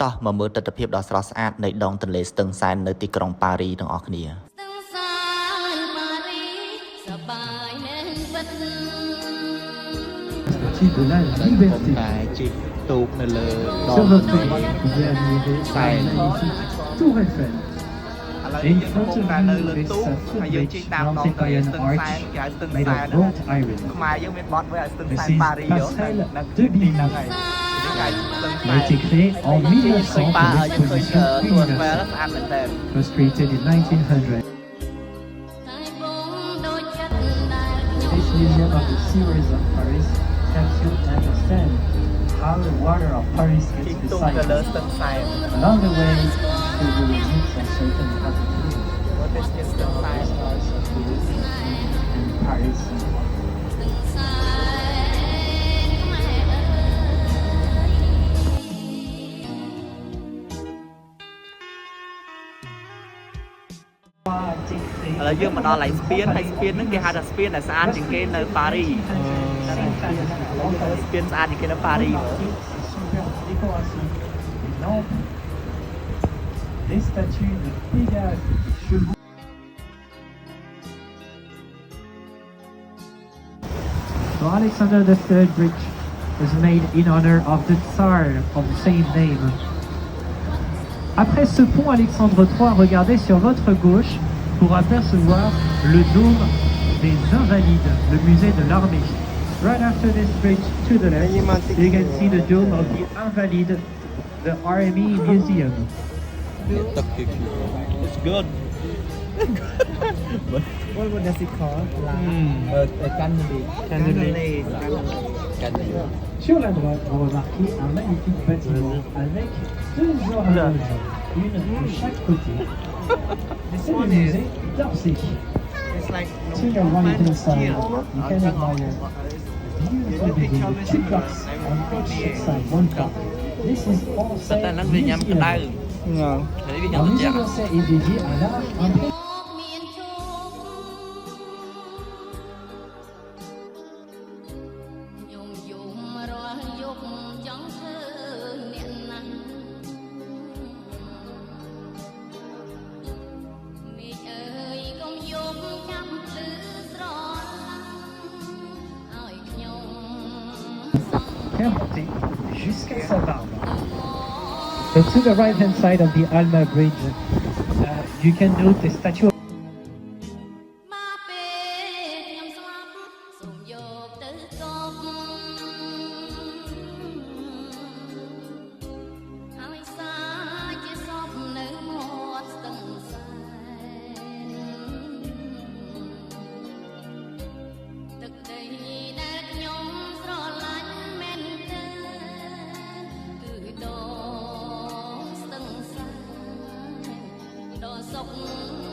តោះមកមើលទស្សនភាពដ៏ស្រស់ស្អាតនៃដងទន្លេស្ទឹងសែននៅទីក្រុងប៉ារីទាំងអស់គ្នាde la liberté. Sur votre droite, vous pouvez admirer la magnifique Tour Eiffel. Et in front of you is a footbridge mounted by an arch made of wrought iron. This is Passerelle de Billy. Il a été créé en 1900 pour l'exposition universelle. It was created in 1900. This museum of the sewers of Paris helps you understand how the water of Paris gets recycled. Along the way, you will meet some certain attitudes. Stars of Paris and Paris. Là dương mà nó lại spin hay spin nó kia hai là spin là sao thì kia là Paris spin sao thì kia là Paris Des statues de Pégase, chevaux. So Alexander III Bridge was made in honor of the Tsar of the same name. Après ce pont, Alexandre III regardait sur votre gauche pour apercevoir le dôme des Invalides, le musée de l'armée. Right after this bridge, to the left, you can see the dome of the Invalides, the Army Museum. It's good What does it call? Sur la droite, vous remarquez un magnifique bâtiment avec deux horloges, une de chaque côté. C'est le musée d'Orsay. To your right hand side, you can admire the beautiful building with two blocks on each side, one block. This is Orsay Museum. Le musée d'Orsay est dédié à l'art impressionniste. Jusqu'à sa barbe. So to the right hand side of the Alma Bridge, you can note the statue of sốc